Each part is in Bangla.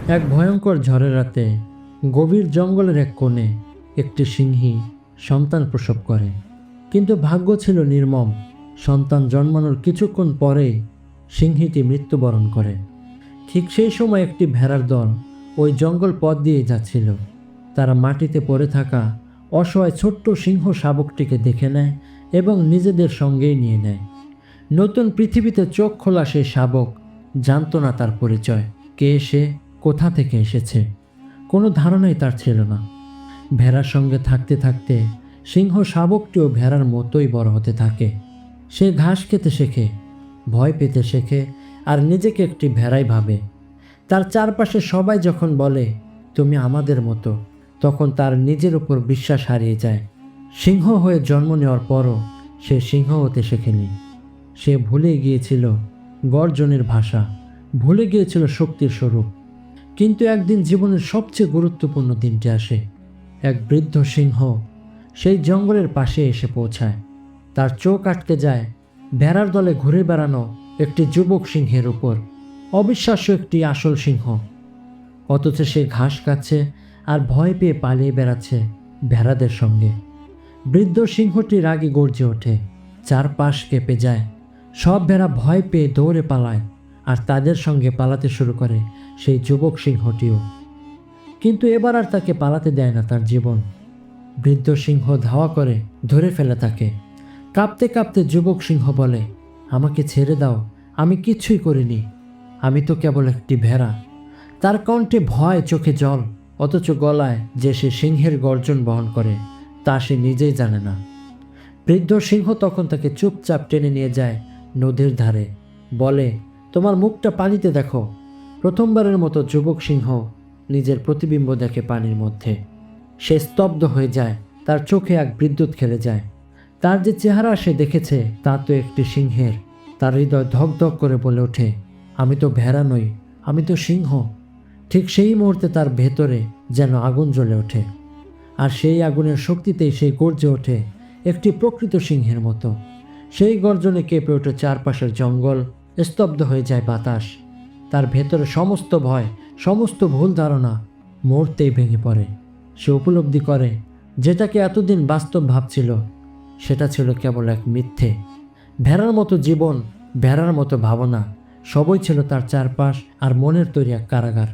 এক ভয়ঙ্কর ঝড়ের রাতে গভীর জঙ্গলের এক কোণে একটি সিংহী সন্তান প্রসব করে। কিন্তু ভাগ্য ছিল নির্মম। সন্তান জন্মানোর কিছুক্ষণ পরেই সিংহীটি মৃত্যুবরণ করে। ঠিক সেই সময় একটি ভেড়ার দল ওই জঙ্গল পথ দিয়ে যাচ্ছিল। তারা মাটিতে পড়ে থাকা অসহায় ছোট্ট সিংহ শাবকটিকে দেখে নেয় এবং নিজেদের সঙ্গেই নিয়ে নেয়। নতুন পৃথিবীতে চোখ খোলা সেই শাবক জানতো না তার পরিচয়, কে সে, কোথা থেকে এসেছে, কোনো ধারণাই তার ছিল না। ভেড়ার সঙ্গে থাকতে থাকতে সিংহ শাবকটিও ভেড়ার মতোই বড় হতে থাকে। সে ঘাস খেতে শেখে, ভয় পেতে শেখে, আর নিজেকে একটি ভেড়াই ভাবে। তার চারপাশে সবাই যখন বলে তুমি আমাদের মতো, তখন তার নিজের উপর বিশ্বাস হারিয়ে যায়। সিংহ হয়ে জন্ম নেওয়ার পরও সে সিংহ হতে শেখেনি। সে ভুলে গিয়েছিল গর্জনের ভাষা, ভুলে গিয়েছিল শক্তির স্বরূপ। কিন্তু একদিন জীবনের সবচেয়ে গুরুত্বপূর্ণ দিনটি আসে। এক বৃদ্ধ সিংহ সেই জঙ্গলের পাশে এসে পৌঁছায়। তার চোখ আটকে যায় ভেড়ার দলে ঘুরে বেড়ানো একটি যুবক সিংহের উপর। অবিশ্বাস্য একটি আসল সিংহ, অথচ সে ঘাস খাচ্ছে আর ভয় পেয়ে পালিয়ে বেড়াচ্ছে ভেড়াদের সঙ্গে। বৃদ্ধ সিংহটি রাগে গর্জে ওঠে, চারপাশ কেঁপে যায়। সব ভেড়া ভয় পেয়ে দৌড়ে পালায়, আর তাদের সঙ্গে পালাতে শুরু করে সেই যুবক সিংহটিও। কিন্তু এবার আর তাকে পালাতে দেয় না তার জীবন। বৃদ্ধ সিংহ ধাওয়া করে ধরে ফেলে তাকে। কাঁপতে কাঁপতে যুবক সিংহ বলে, আমাকে ছেড়ে দাও, আমি কিছুই করিনি, আমি তো কেবল একটি ভেড়া। তার কণ্ঠে ভয়, চোখে জল, অথচ গলায় যে সে সিংহের গর্জন বহন করে তা সে নিজেই জানে না। বৃদ্ধ সিংহ তখন তাকে চুপচাপ টেনে নিয়ে যায় নদীর ধারে, বলে তোমার মুখটা পানিতে দেখো। প্রথমবারের মতো যুবক সিংহ নিজের প্রতিবিম্ব দেখে পানির মধ্যে। সে স্তব্ধ হয়ে যায়, তার চোখে এক বিদ্যুৎ খেলে যায়। তার যে চেহারা সে দেখেছে তা তো একটি সিংহের। তার হৃদয় ধক ধক করে বলে ওঠে, আমি তো ভেড়া নই, আমি তো সিংহ। ঠিক সেই মুহূর্তে তার ভেতরে যেন আগুন জ্বলে ওঠে, আর সেই আগুনের শক্তিতেই সে গর্জে ওঠে একটি প্রকৃত সিংহের মতো। সেই গর্জনে কেঁপে ওঠে চারপাশের জঙ্গল, স্তব্ধ হয়ে যায় বাতাস। তার ভেতরে সমস্ত ভয়, সমস্ত ভুল ধারণা মুহূর্তেই ভেঙে পড়ে। সে উপলব্ধি করে যেটাকে এতদিন বাস্তব ভাবছিল সেটা ছিল কেবল এক মিথ্যে। ভেড়ার মতো জীবন, ভেড়ার মতো ভাবনা সবই ছিল তার চারপাশ আর মনের তৈরি এক কারাগার।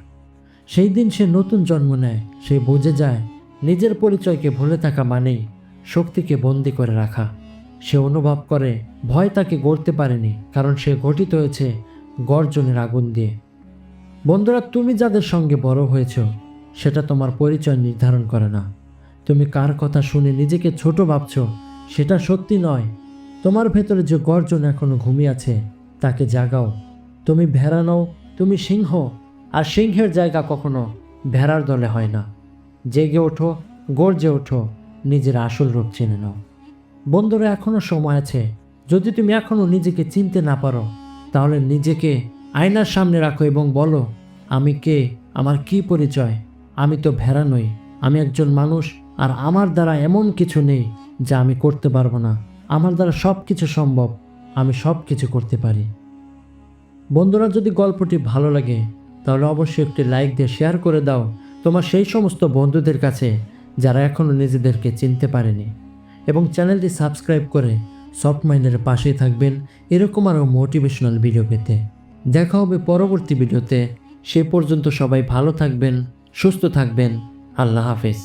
সেই দিন সে নতুন জন্ম নেয়। সে বুঝে যায় নিজের পরিচয়কে ভুলে থাকা মানেই শক্তিকে বন্দি করে রাখা। সে অনুভব করে ভয় তাকে গড়তে পারেনি, কারণ সে গঠিত হয়েছে গর্জনের আগুন দিয়ে। বন্ধুরা, তুমি যাদের সঙ্গে বড় হয়েছ সেটা তোমার পরিচয় নির্ধারণ করে না। তুমি কার কথা শুনে নিজেকে ছোট ভাবছ সেটা সত্যি নয়। তোমার ভেতরে যে গর্জন এখনো ঘুমিয়ে আছে তাকে জাগাও। তুমি ভেড়া নও, তুমি সিংহ। আর সিংহের জায়গা কখনো ভেড়ার দলে হয় না। জেগে ওঠো, গর্জে ওঠো, নিজের আসল রূপ চিনে নাও। বন্ধুরা, এখনো সময় আছে। যদি তুমি এখনো নিজেকে চিনতে না পারো তাহলে নিজেকে আয়নার সামনে রাখো এবং বলো, আমি কে, আমার কি পরিচয়। আমি তো ভেড়া নই, আমি একজন মানুষ। আর আমার দ্বারা এমন কিছু নেই যা আমি করতে পারবো না। আমার দ্বারা সব কিছু সম্ভব, আমি সব কিছু করতে পারি। বন্ধুরা, যদি গল্পটি ভালো লাগে তাহলে অবশ্যই একটি লাইক দিয়ে শেয়ার করে দাও তোমার সেই সমস্ত বন্ধুদের কাছে যারা এখনও নিজেদেরকে চিনতে পারেনি, এবং চ্যানেলটি সাবস্ক্রাইব করে সফট মাইন্ডের পাশেই থাকবেন এরকম আরও মোটিভেশনাল ভিডিও পেতে। দেখা হবে পরবর্তী ভিডিওতে। সে পর্যন্ত সবাই ভালো থাকবেন, সুস্থ থাকবেন। আল্লাহ হাফেজ।